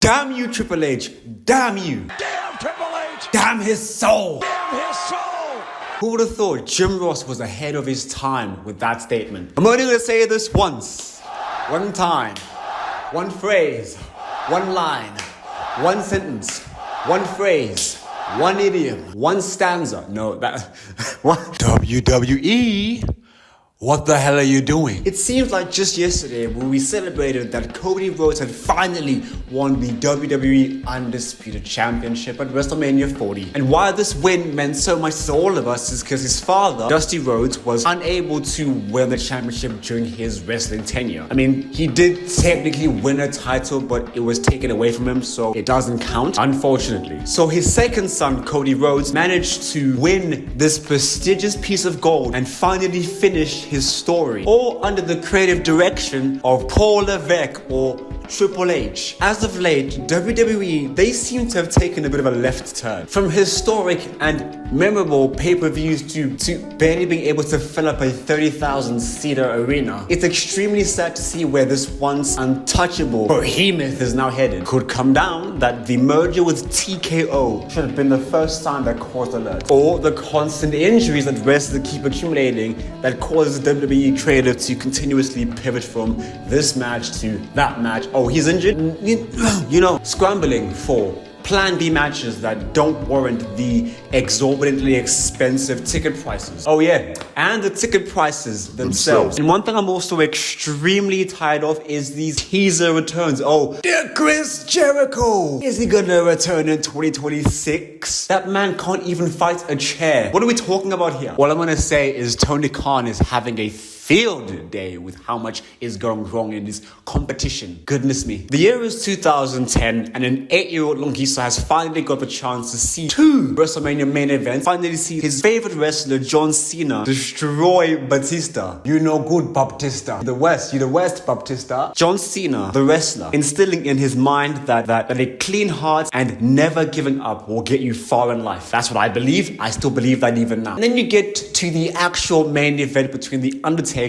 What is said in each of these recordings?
Damn you, Triple H. Damn you. Damn Triple H! Damn his soul. Damn his soul! Who would have thought Jim Ross was ahead of his time with that statement? I'm only going to say this once. One time. One phrase. One line. One sentence. One phrase. One idiom. One stanza. No, that... What? WWE? What the hell are you doing? It seems like just yesterday when we celebrated that Cody Rhodes had finally won the WWE Undisputed Championship at WrestleMania 40. And why this win meant so much to all of us is because his father, Dusty Rhodes, was unable to win the championship during his wrestling tenure. I mean, he did technically win a title, but it was taken away from him, so it doesn't count, unfortunately. So his second son, Cody Rhodes, managed to win this prestigious piece of gold and finally finish his story, all under the creative direction of Paul Levesque or Triple H. As of late, WWE, they seem to have taken a bit of a left turn. From historic and memorable pay-per-views to barely being able to fill up a 30,000-seater arena. It's extremely sad to see where this once untouchable behemoth is now headed. Could come down that the merger with TKO should have been the first sign that caused alert. Or the constant injuries that wrestlers keep accumulating that causes WWE creative to continuously pivot from this match to that match. Oh, he's injured? You know, scrambling for Plan B matches that don't warrant the exorbitantly expensive ticket prices. Oh yeah, and the ticket prices themselves. And one thing I'm also extremely tired of is these teaser returns. Oh, dear Chris Jericho, is he gonna return in 2026? That man can't even fight a chair. What are we talking about here? What I'm gonna say is Tony Khan is having a field day with how much is going wrong in this competition. Goodness me. The year is 2010 and an 8-year-old Longisa has finally got the chance to see 2 WrestleMania main events. Finally see his favorite wrestler John Cena destroy Batista. You know good Baptista. You the West Baptista. John Cena, the wrestler, instilling in his mind that a clean heart and never giving up will get you far in life. That's what I believe. I still believe that even now. And then you get to the actual main event between The Undertaker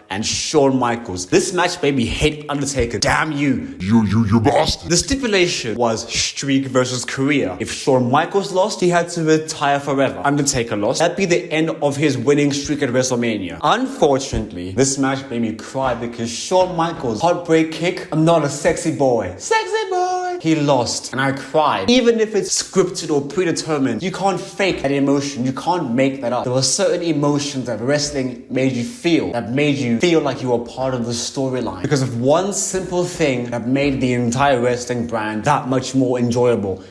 and Shawn Michaels. This match made me hate Undertaker. Damn you. You bastard. The stipulation was streak versus career. If Shawn Michaels lost, he had to retire forever. Undertaker lost. That'd be the end of his winning streak at WrestleMania. Unfortunately, this match made me cry because Shawn Michaels' heartbreak kick, I'm not a sexy boy. Sexy boy! He lost and I cried. Even if it's scripted or predetermined, you can't fake that emotion. You can't make that up. There were certain emotions that wrestling made you feel, that made you feel like you were part of the storyline because of one simple thing that made the entire wrestling brand that much more enjoyable.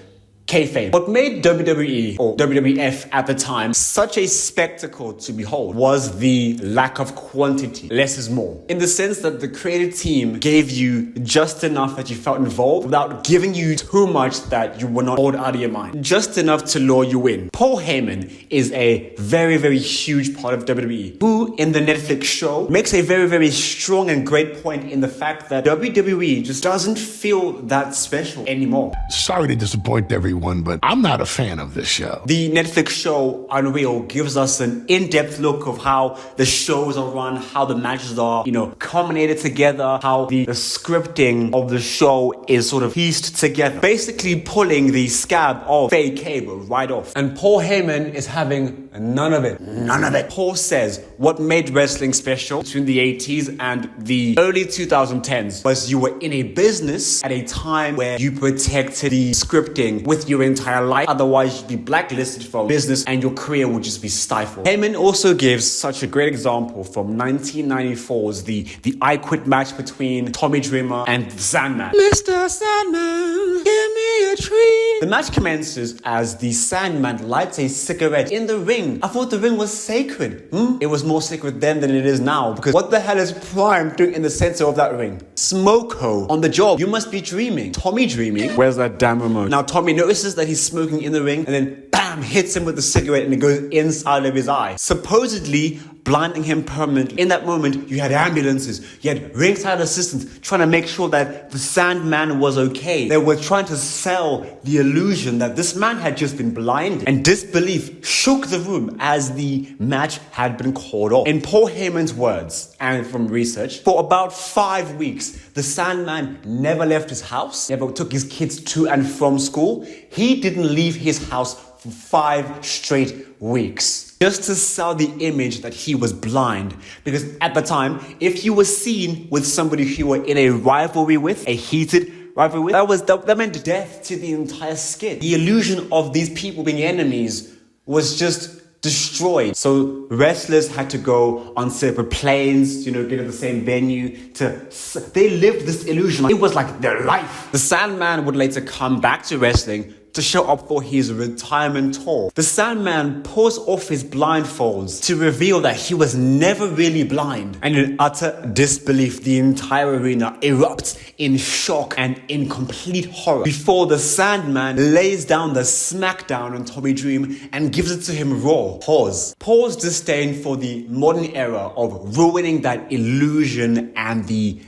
Kayfabe. What made WWE, or WWF at the time, such a spectacle to behold was the lack of quantity. Less is more. In the sense that the creative team gave you just enough that you felt involved without giving you too much that you were not bored out of your mind. Just enough to lure you in. Paul Heyman is a very, very huge part of WWE, who in the Netflix show makes a very, very strong and great point in the fact that WWE just doesn't feel that special anymore. Sorry to disappoint everyone, but I'm not a fan of this show. The Netflix show Unreal gives us an in-depth look of how the shows are run, how the matches are, culminated together, how the scripting of the show is sort of pieced together. Basically pulling the scab of fake cable right off. And Paul Heyman is having none of it. None of it. Paul says what made wrestling special between the 80s and the early 2010s was you were in a business at a time where you protected the scripting with your entire life. Otherwise, you'd be blacklisted from business and your career would just be stifled. Heyman also gives such a great example from 1994's the I Quit match between Tommy Dreamer and Sandman. Mr. Sandman, give me a treat. The match commences as the Sandman lights a cigarette in the ring. I thought the ring was sacred. It was more sacred then than it is now, because what the hell is Prime doing in the center of that ring? Smoko on the job. You must be dreaming. Tommy dreaming. Where's that damn remote? Now Tommy notices that he's smoking in the ring and then bam! bam, hits him with the cigarette and it goes inside of his eye, supposedly blinding him permanently. In that moment, you had ambulances, you had ringside assistants trying to make sure that the Sandman was okay. They were trying to sell the illusion that this man had just been blinded. And disbelief shook the room as the match had been called off. In Paul Heyman's words, and from research, for about 5 weeks, the Sandman never left his house, never took his kids to and from school. He didn't leave his house for 5 straight weeks. Just to sell the image that he was blind. Because at the time, if you were seen with somebody you were in a rivalry with, a heated rivalry with, that meant death to the entire skit. The illusion of these people being enemies was just destroyed. So wrestlers had to go on separate planes, get to the same venue. They lived this illusion. It was like their life. The Sandman would later come back to wrestling to show up for his retirement tour. The Sandman pulls off his blindfolds to reveal that he was never really blind. And in utter disbelief, the entire arena erupts in shock and in complete horror before the Sandman lays down the smackdown on Tommy Dream and gives it to him raw. Pause disdain for the modern era of ruining that illusion and the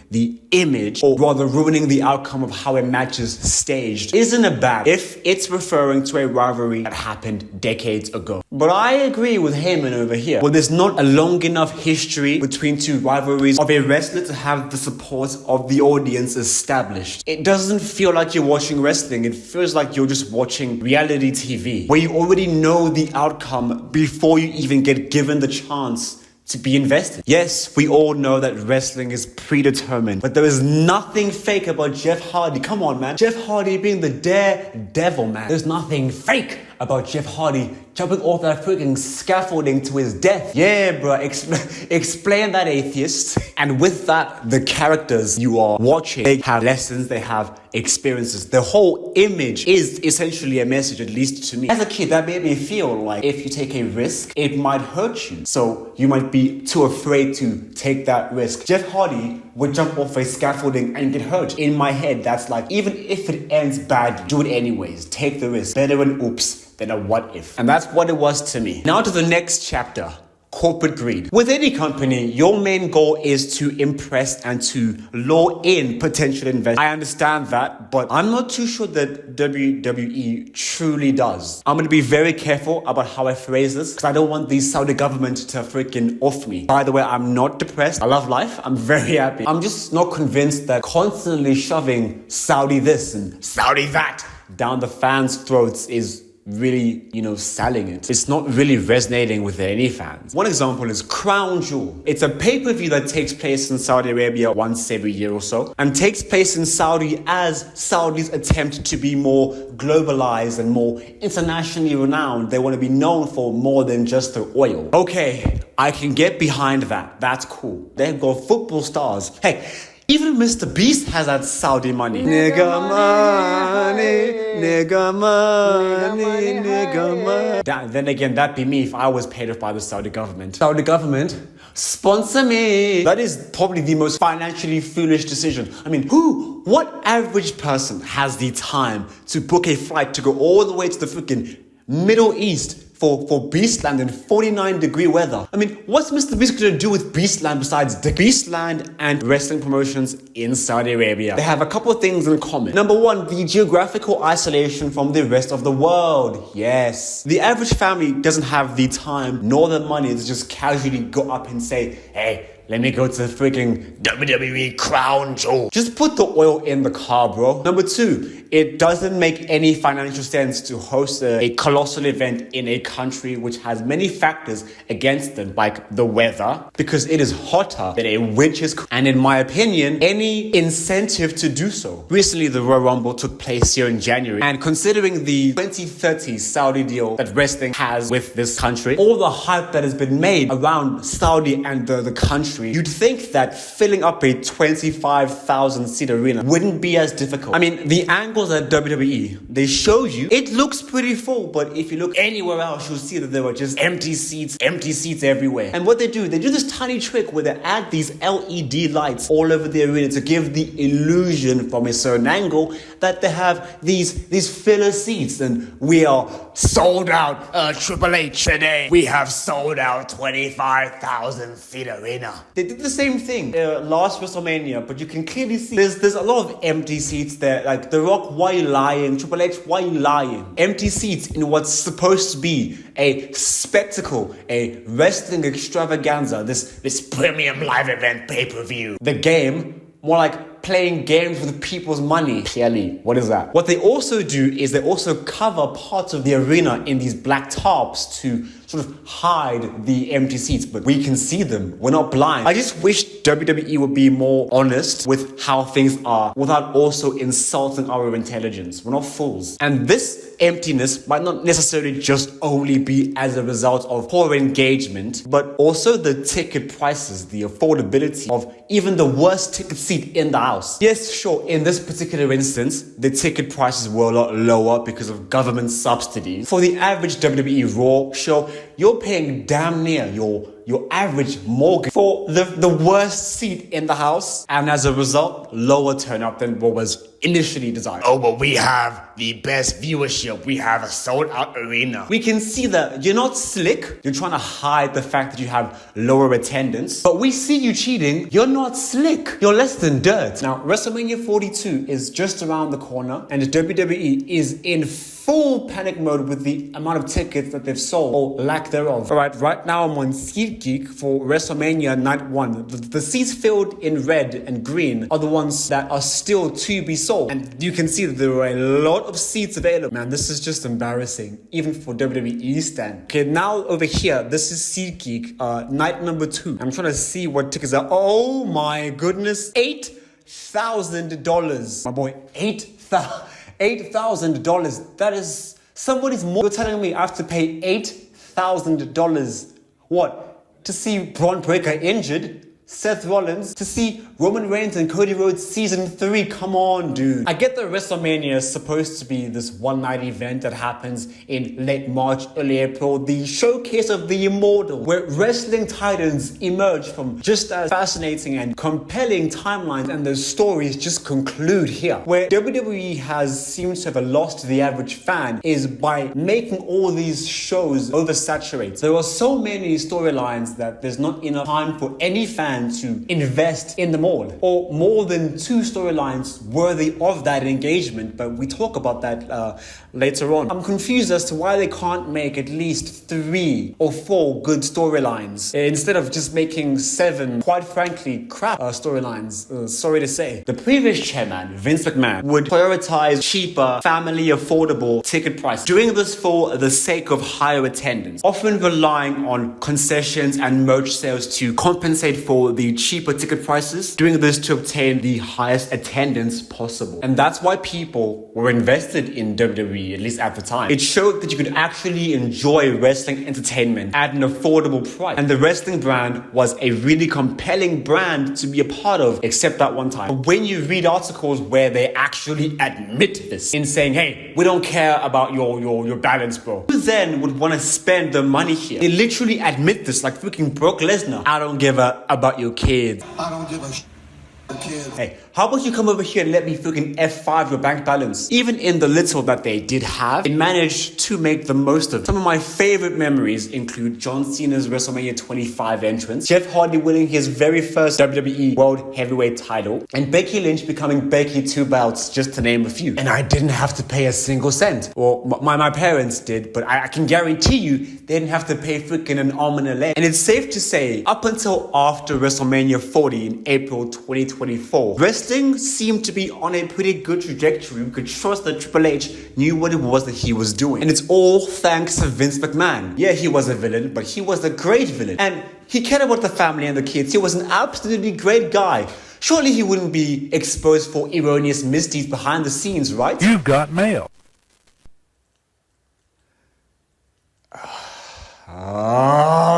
image, or rather ruining the outcome of how a match is staged, isn't a bad if it's referring to a rivalry that happened decades ago. But I agree with Heyman over here. Well, there's not a long enough history between two rivalries of a wrestler to have the support of the audience established. It doesn't feel like you're watching wrestling. It feels like you're just watching reality TV, where you already know the outcome before you even get given the chance to be invested. Yes, we all know that wrestling is predetermined, but there is nothing fake about Jeff Hardy. Come on, man. Jeff Hardy being the daredevil, man. There's nothing fake about Jeff Hardy jumping off that freaking scaffolding to his death. Yeah, bro, explain that, atheist. And with that, the characters you are watching, they have lessons, they have experiences. The whole image is essentially a message, at least to me. As a kid, that made me feel like if you take a risk, it might hurt you. So you might be too afraid to take that risk. Jeff Hardy would jump off a scaffolding and get hurt. In my head, that's like, even if it ends badly, do it anyways. Take the risk. Better an oops than a what if. And that's what it was to me. Now to the next chapter. Corporate greed. With any company, your main goal is to impress and to lure in potential investors. I understand that, but I'm not too sure that WWE truly does. I'm going to be very careful about how I phrase this because I don't want the Saudi government to freaking off me. By the way, I'm not depressed. I love life. I'm very happy. I'm just not convinced that constantly shoving Saudi this and Saudi that down the fans' throats is really, selling it. It's not really resonating with any fans. One example is Crown Jewel. It's a pay-per-view that takes place in Saudi Arabia once every year or so, and takes place in Saudi as Saudis attempt to be more globalized and more internationally renowned. They want to be known for more than just their oil. Okay, I can get behind that. That's cool. They've got football stars. Hey, even Mr. Beast has that Saudi money. Nigga money, nigga money, nigga money. Then again, that'd be me if I was paid off by the Saudi government. Saudi government, sponsor me. That is probably the most financially foolish decision. I mean, what average person has the time to book a flight to go all the way to the freaking Middle East for Beastland in 49-degree weather? I mean, what's Mr. Beast going to do with Beastland besides Beastland and wrestling promotions in Saudi Arabia? They have a couple of things in common. Number one, the geographical isolation from the rest of the world. Yes. The average family doesn't have the time nor the money to just casually go up and say, hey, let me go to the freaking WWE Crown Jewel. Just put the oil in the car, bro. Number two, it doesn't make any financial sense to host a colossal event in a country which has many factors against them, like the weather, because it is hotter than a witch's. And in my opinion, any incentive to do so. Recently, the Royal Rumble took place here in January. And considering the 2030 Saudi deal that wrestling has with this country, all the hype that has been made around Saudi and the country country, you'd think that filling up a 25,000 seat arena wouldn't be as difficult. I mean, the angles at WWE, they show you, it looks pretty full, but if you look anywhere else, you'll see that there are just empty seats everywhere. And what they do this tiny trick where they add these LED lights all over the arena to give the illusion from a certain angle that they have these filler seats, and we are sold out Triple H today. We have sold out 25,000 seat arena. They did the same thing last WrestleMania, but you can clearly see there's a lot of empty seats there. Like The Rock, why you lying? Triple H, why you lying? Empty seats in what's supposed to be a spectacle, a wrestling extravaganza, this premium live event pay-per-view. The game, more like playing games with people's money. Clearly, what is that? What they also do is they also cover parts of the arena in these black tarps to sort of hide the empty seats, but we can see them. We're not blind. I just wish WWE would be more honest with how things are without also insulting our intelligence. We're not fools. And this emptiness might not necessarily just only be as a result of poor engagement, but also the ticket prices, the affordability of even the worst ticket seat in the house. Yes, sure, in this particular instance, the ticket prices were a lot lower because of government subsidies. For the average WWE Raw show, you're paying damn near your average mortgage for the worst seat in the house, and as a result, lower turnout than what was initially desired. Oh, but we have the best viewership. We have a sold-out arena. We can see that you're not slick. You're trying to hide the fact that you have lower attendance, but we see you cheating. You're not slick. You're less than dirt. Now, WrestleMania 42 is just around the corner, and the WWE is in full panic mode with the amount of tickets that they've sold, or lack thereof. Alright, right now I'm on SeatGeek for WrestleMania Night 1. The seats filled in red and green are the ones that are still to be sold. And you can see that there are a lot of seats available. Man, this is just embarrassing, even for WWE stand. Okay, now over here, this is SeatGeek, night number 2. I'm trying to see what tickets are. Oh my goodness, $8,000. My boy, $8,000. That is somebody's more. You're telling me I have to pay $8,000. What? To see Braun Breaker injured? Seth Rollins? To see Roman Reigns and Cody Rhodes season 3? Come on, dude. I get that WrestleMania is supposed to be this one-night event that happens in late March, early April, the showcase of the immortal, where wrestling titans emerge from just as fascinating and compelling timelines, and the stories just conclude here. Where WWE has seemed to have lost the average fan is by making all these shows oversaturated. There are so many storylines that there's not enough time for any fan to invest in them all, or more than 2 storylines worthy of that engagement, but we talk about that later on. I'm confused as to why they can't make at least 3 or 4 good storylines instead of just making 7, quite frankly, crap storylines, sorry to say. The previous chairman, Vince McMahon, would prioritize cheaper, family affordable ticket prices, doing this for the sake of higher attendance, often relying on concessions and merch sales to compensate for the cheaper ticket prices, doing this to obtain the highest attendance possible. And that's why people were invested in WWE, at least at the time. It showed that you could actually enjoy wrestling entertainment at an affordable price. And the wrestling brand was a really compelling brand to be a part of, except that one time. But when you read articles where they actually admit this in saying, hey, we don't care about your balance, bro, who then would want to spend the money here? They literally admit this, like freaking Brock Lesnar. I don't give a about your kids. I don't give a kids. Hey, how about you come over here and let me freaking F5 your bank balance? Even in the little that they did have, they managed to make the most of it. Some of my favorite memories include John Cena's WrestleMania 25 entrance, Jeff Hardy winning his very first WWE World Heavyweight title, and Becky Lynch becoming Becky 2 belts, just to name a few. And I didn't have to pay a single cent. Well, my parents did, but I can guarantee you they didn't have to pay freaking an arm and a leg. And it's safe to say, up until after WrestleMania 40 in April 2024, wrestling seemed to be on a pretty good trajectory. We could trust that Triple H knew what it was that he was doing. And it's all thanks to Vince McMahon. Yeah, he was a villain, but he was a great villain. And he cared about the family and the kids. He was an absolutely great guy. Surely he wouldn't be exposed for erroneous misdeeds behind the scenes, right? You've got mail.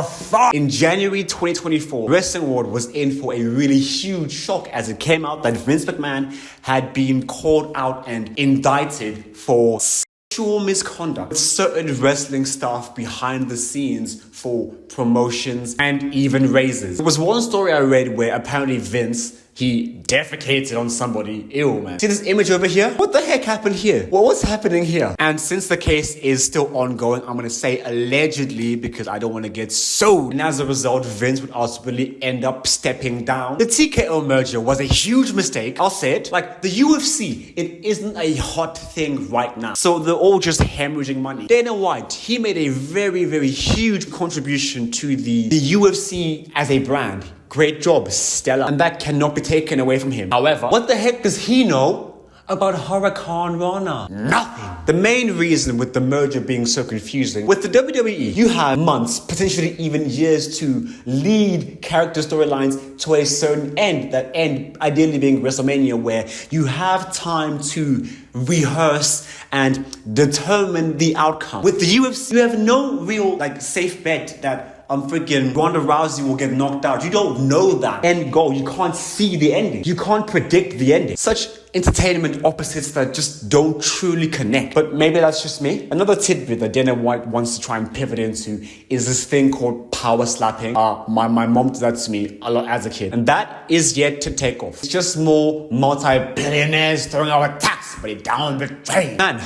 fuck. In January 2024, Wrestling World was in for a really huge shock as it came out that Vince McMahon had been called out and indicted for sexual misconduct with certain wrestling staff behind the scenes for promotions and even raises. There was one story I read where apparently Vince, he defecated on somebody. Ew, man. See this image over here? What the heck happened here? What's happening here? And since the case is still ongoing, I'm gonna say allegedly because I don't want to get sued. And as a result, Vince would ultimately end up stepping down. The TKO merger was a huge mistake. I'll say it. Like the UFC, it isn't a hot thing right now. So they're all just hemorrhaging money. Dana White, he made a very, very huge contribution to the UFC as a brand. Great job, Stella. And that cannot be taken away from him. However, what the heck does he know about Hurricane Rana? Nothing. The main reason with the merger being so confusing, with the WWE, you have months, potentially even years to lead character storylines to a certain end, that end ideally being WrestleMania, where you have time to rehearse and determine the outcome. With the UFC, you have no real safe bet that freaking Ronda Rousey will get knocked out. You don't know that end goal. You can't see the ending. You can't predict the ending. Such entertainment opposites that just don't truly connect. But maybe that's just me. Another tidbit that Dana White wants to try and pivot into is this thing called power slapping. My mom did that to me a lot as a kid. And that is yet to take off. It's just more multi-billionaires throwing our tax money down the drain. Man,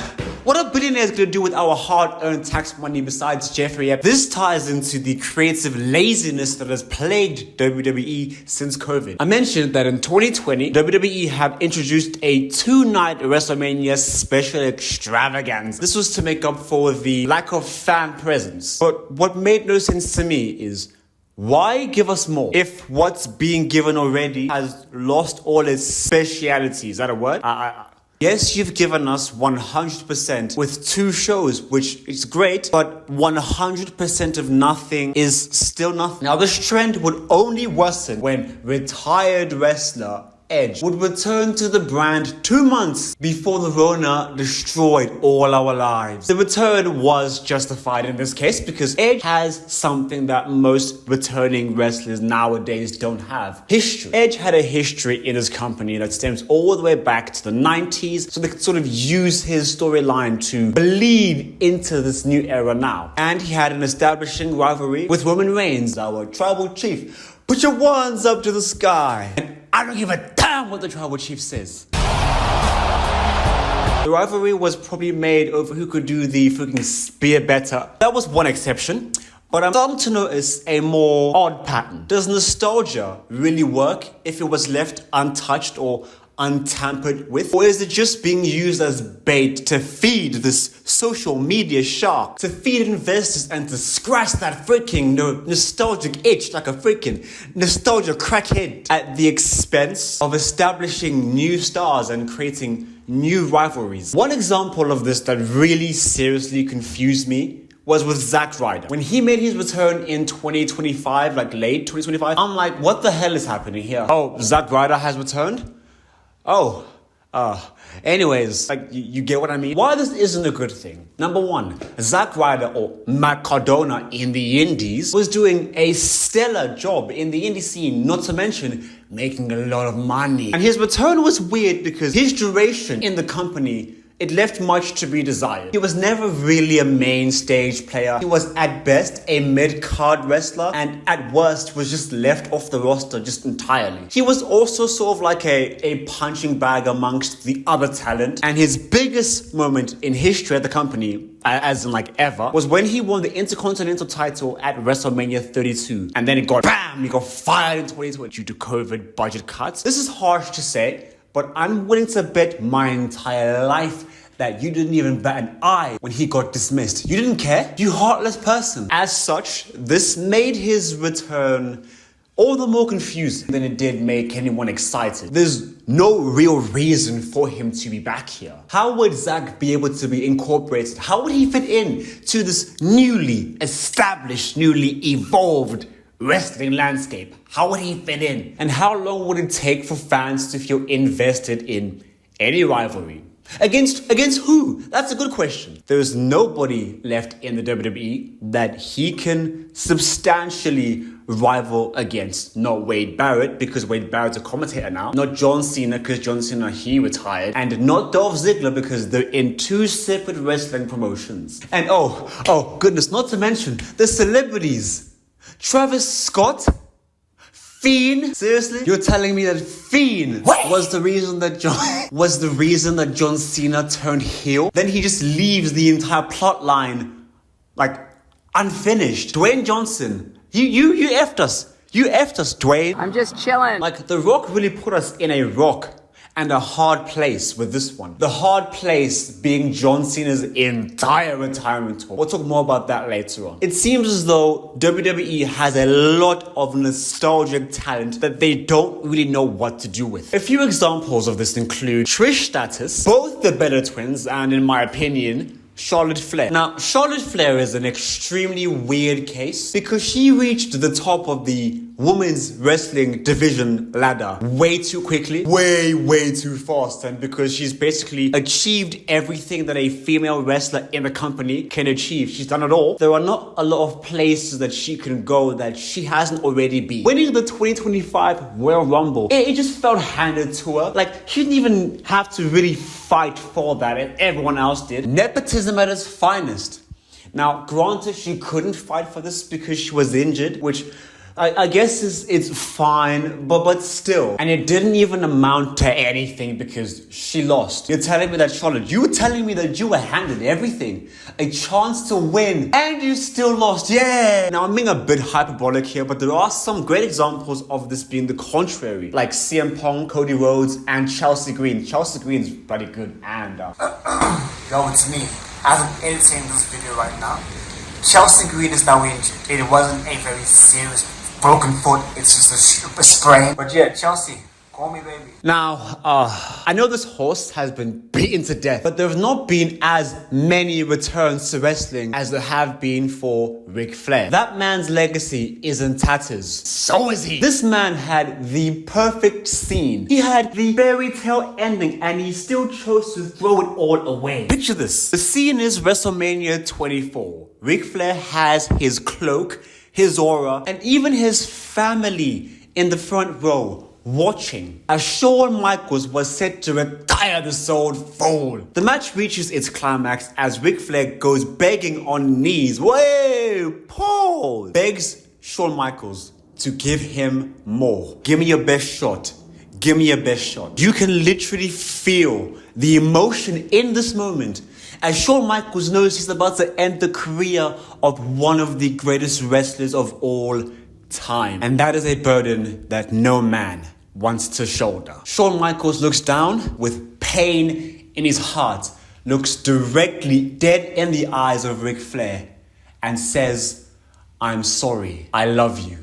what are billionaires going to do with our hard-earned tax money besides Jeffrey Epstein? This ties into the creative laziness that has plagued WWE since COVID. I mentioned that in 2020, WWE had introduced a 2-night WrestleMania special extravaganza. This was to make up for the lack of fan presence. But what made no sense to me is, why give us more if what's being given already has lost all its speciality? Is that a word? Yes, you've given us 100% with 2 shows, which is great, but 100% of nothing is still nothing. Now, this trend would only worsen when retired wrestler Edge would return to the brand 2 months before the Rona destroyed all our lives. The return was justified in this case because Edge has something that most returning wrestlers nowadays don't have. History. Edge had a history in his company that stems all the way back to the 90s, so they could sort of use his storyline to bleed into this new era now. And he had an establishing rivalry with Roman Reigns, our tribal chief. Put your wands up to the sky. I don't give a damn what the tribal chief says. The rivalry was probably made over who could do the freaking spear better. That was one exception. But I'm starting to notice a more odd pattern. Does nostalgia really work if it was left untouched or untampered with? Or is it just being used as bait to feed this social media shark, to feed investors and to scratch that freaking nostalgic itch like a freaking nostalgia crackhead at the expense of establishing new stars and creating new rivalries? One example of this that really seriously confused me was with Zack Ryder. When he made his return in 2025, late 2025, I'm like, what the hell is happening here? Oh, Zack Ryder has returned? Anyways, you get what I mean? Why this isn't a good thing? Number one, Zack Ryder, or Matt Cardona in the Indies, was doing a stellar job in the indie scene, not to mention making a lot of money. And his return was weird because his duration in the company, it left much to be desired. He was never really a main stage player. He was at best a mid-card wrestler and at worst was just left off the roster just entirely. He was also sort of like a punching bag amongst the other talent, and his biggest moment in history at the company, as in ever, was when he won the Intercontinental title at WrestleMania 32. And then he got fired in 2020 due to COVID budget cuts. This is harsh to say, but I'm willing to bet my entire life that you didn't even bat an eye when he got dismissed. You didn't care? You heartless person. As such, this made his return all the more confusing than it did make anyone excited. There's no real reason for him to be back here. How would Zack be able to be incorporated? How would he fit in to this newly established, newly evolved wrestling landscape? How would he fit in? And how long would it take for fans to feel invested in any rivalry? Against who? That's a good question. There is nobody left in the WWE that he can substantially rival against. Not Wade Barrett, because Wade Barrett's a commentator now. Not John Cena, because John Cena, he retired. And not Dolph Ziggler, because they're in two separate wrestling promotions. And oh goodness, not to mention the celebrities. Travis Scott, Fiend. Seriously? You're telling me that Fiend was the reason that John Cena turned heel? Then he just leaves the entire plot line like unfinished. Dwayne Johnson, you effed us. You effed us, Dwayne. I'm just chilling. Like, The Rock really put us in a rock and a hard place with this one. The hard place being John Cena's entire retirement tour. We'll talk more about that later on. It seems as though WWE has a lot of nostalgic talent that they don't really know what to do with. A few examples of this include Trish Stratus, both the Bella Twins, and in my opinion, Charlotte Flair. Now, Charlotte Flair is an extremely weird case because she reached the top of the women's wrestling division ladder way too quickly, way too fast, and because she's basically achieved everything that a female wrestler in the company can achieve. She's done it all. There are not a lot of places that she can go that she hasn't already been. Winning the 2025 Royal Rumble, it just felt handed to her. Like, she didn't even have to really fight for that, and everyone else did. Nepotism at its finest. Now, granted, she couldn't fight for this because she was injured, which I guess it's fine, but still. And it didn't even amount to anything because she lost. You're telling me that, Charlotte, you were telling me that you were handed everything, a chance to win, and you still lost. Yeah! Now, I'm being a bit hyperbolic here, but there are some great examples of this being the contrary, like CM Punk, Cody Rhodes, and Chelsea Green. Chelsea Green's bloody good, and Yo, it's me. As I'm editing this video right now, Chelsea Green is now injured. It wasn't a very serious broken foot, it's just a sprain. But yeah, Chelsea, call me baby. Now, I know this horse has been beaten to death, but there have not been as many returns to wrestling as there have been for Ric Flair. That man's legacy is in tatters. So is he. This man had the perfect scene. He had the fairy tale ending, and he still chose to throw it all away. Picture this. The scene is WrestleMania 24. Ric Flair has his cloak, his aura, and even his family in the front row watching as Shawn Michaels was set to retire the Soul Fool. The match reaches its climax as Ric Flair goes begging on knees. Whoa, pause. Begs Shawn Michaels to give him more. Give me your best shot. Give me your best shot. You can literally feel the emotion in this moment as Shawn Michaels knows he's about to end the career of one of the greatest wrestlers of all time. And that is a burden that no man wants to shoulder. Shawn Michaels looks down with pain in his heart, looks directly dead in the eyes of Ric Flair, and says, "I'm sorry, I love you."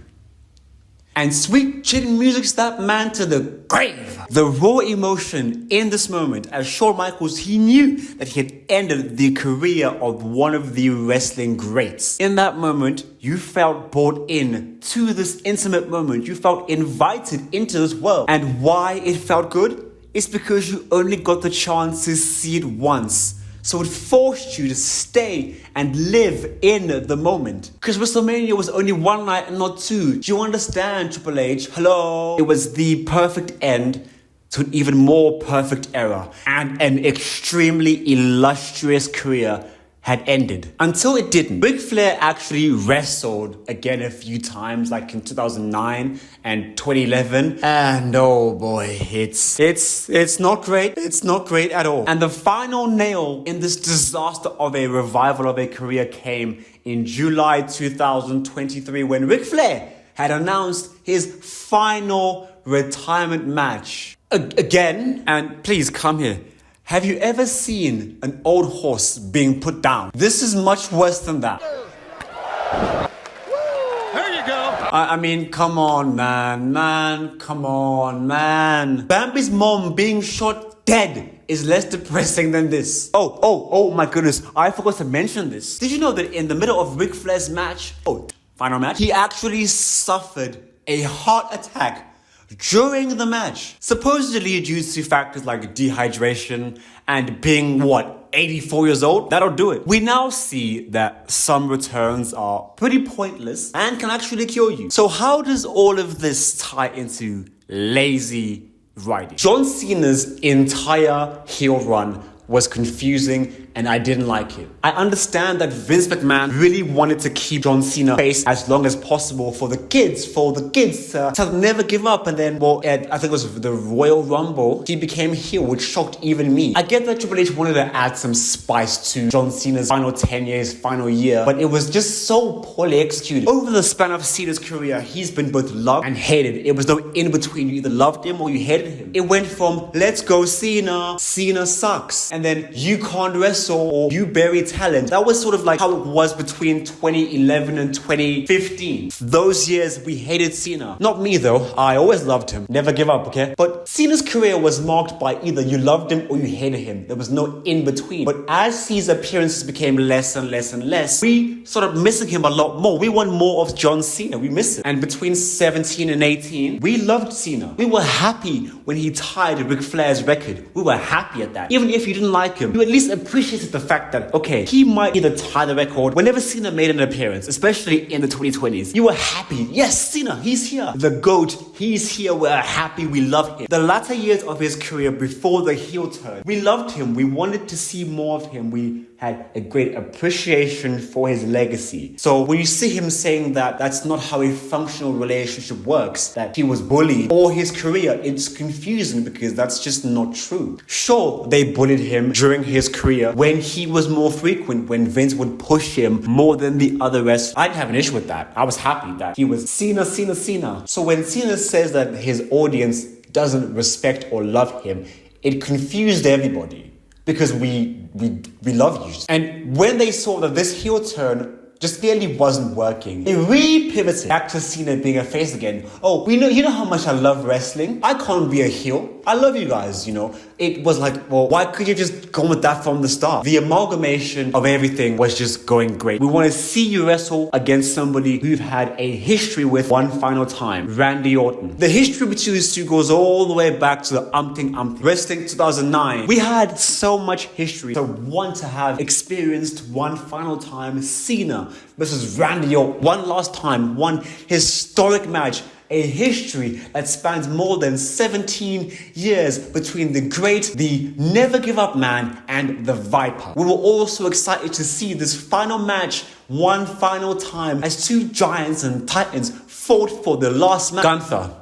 And sweet chin music's that man to the grave. The raw emotion in this moment, as Shawn Michaels, he knew that he had ended the career of one of the wrestling greats. In that moment, you felt brought in to this intimate moment. You felt invited into this world. And why it felt good? It's because you only got the chance to see it once. So it forced you to stay and live in the moment. Because WrestleMania was only one night and not two. Do you understand, Triple H? Hello? It was the perfect end to an even more perfect era. And an extremely illustrious career had ended. Until it didn't. Ric Flair actually wrestled again a few times, like in 2009 and 2011. And oh boy, it's not great. It's not great at all. And the final nail in this disaster of a revival of a career came in July 2023 when Ric Flair had announced his final retirement match. Again, and please come here. Have you ever seen an old horse being put down? This is much worse than that. There you go. I mean, come on, man, come on, man. Bambi's mom being shot dead is less depressing than this. Oh my goodness, I forgot to mention this. Did you know that in the middle of Ric Flair's match, final match, he actually suffered a heart attack during the match. Supposedly due to factors like dehydration and being 84 years old, that'll do it. We now see that some returns are pretty pointless and can actually kill you. So how does all of this tie into lazy writing? John Cena's entire heel run was confusing and I didn't like it. I understand that Vince McMahon really wanted to keep John Cena face as long as possible for the kids to never give up. And then, I think it was the Royal Rumble, he became heel, which shocked even me. I get that Triple H wanted to add some spice to John Cena's final 10 years, final year, but it was just so poorly executed. Over the span of Cena's career, he's been both loved and hated. It was no in between. You either loved him or you hated him. It went from, let's go Cena, Cena sucks, and then you can't wrestle or you bury talent. That was sort of like how it was between 2011 and 2015. Those years we hated Cena. Not me though, I always loved him. Never give up, okay? But Cena's career was marked by either you loved him or you hated him. There was no in between. But as his appearances became less and less and less, we started missing him a lot more. We want more of John Cena. We miss him. And between 17 and 18, we loved Cena. We were happy when he tied Ric Flair's record. We were happy at that. Even if you didn't like him, you at least appreciated the fact that, okay, he might either tie the record. Whenever Cena made an appearance, especially in the 2020s, you were happy. Yes, Cena, he's here. The GOAT, he's here. We're happy. We love him. The latter years of his career before the heel turn, we loved him. We wanted to see more of him. We had a great appreciation for his legacy. So when you see him saying that that's not how a functional relationship works, that he was bullied all his career, it's confusing because that's just not true. Sure, they bullied him during his career when he was more frequent, when Vince would push him more than the other wrestlers. I didn't have an issue with that. I was happy that he was Cena, Cena, Cena. So when Cena says that his audience doesn't respect or love him, it confused everybody. Because we love you. And when they saw that this heel turn just clearly wasn't working, they re-pivoted back to Cena being a face again. Oh, you know how much I love wrestling? I can't be a heel. I love you guys, you know. It was like, well, why could you just go with that from the start? The amalgamation of everything was just going great. We want to see you wrestle against somebody who you've had a history with one final time, Randy Orton. The history between these two goes all the way back to the Wrestling 2009. We had so much history to want to have experienced one final time Cena versus Randy Orton. One last time, one historic match. A history that spans more than 17 years between the great, the never give up man, and the Viper. We were also excited to see this final match one final time as two giants and titans fought for the last match. Gunther.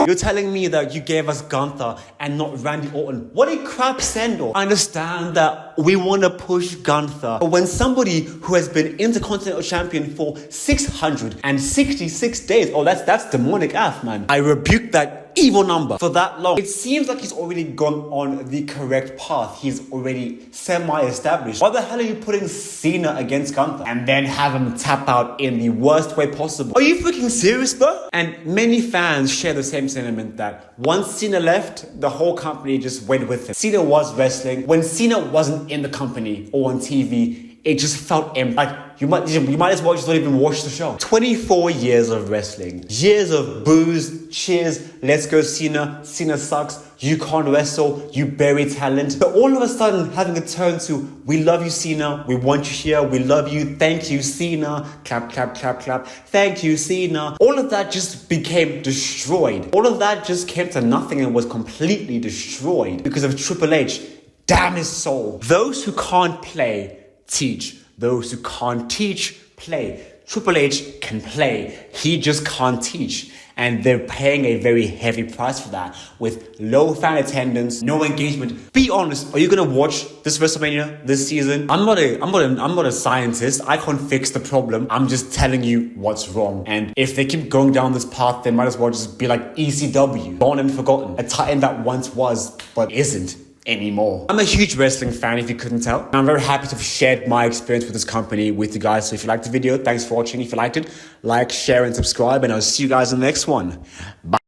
You're telling me that you gave us Gunther and not Randy Orton. What a crap send-off. I understand that we want to push Gunther. But when somebody who has been Intercontinental Champion for 666 days, oh, that's demonic F, man. I rebuke that evil number for that long. It seems like he's already gone on the correct path. He's already semi-established. Why the hell are you putting Cena against Gunther and then have him tap out in the worst way possible? Are you freaking serious, bro? And many fans share the same sentiment that once Cena left, the whole company just went with him. Cena was wrestling. When Cena wasn't in the company or on TV, it just felt empty. Like, you might as well just not even watch the show. 24 years of wrestling. Years of boos, cheers, let's go Cena, Cena sucks, you can't wrestle, you bury talent. But all of a sudden having a turn to, we love you Cena, we want you here, we love you, thank you Cena, clap, clap, clap, clap, thank you Cena. All of that just became destroyed. All of that just came to nothing and was completely destroyed because of Triple H. Damn his soul. Those who can't play, teach. Those who can't teach, play. Triple H can play. He just can't teach. And they're paying a very heavy price for that with low fan attendance, no engagement. Be honest, are you gonna watch this WrestleMania this season? I'm not a scientist. I can't fix the problem. I'm just telling you what's wrong. And if they keep going down this path, they might as well just be like ECW, gone and forgotten. A titan that once was, but isn't anymore. I'm a huge wrestling fan if you couldn't tell. And I'm very happy to have shared my experience with this company with you guys. So if you liked the video, thanks for watching. If you liked it, like, share and subscribe, and I'll see you guys in the next one. Bye.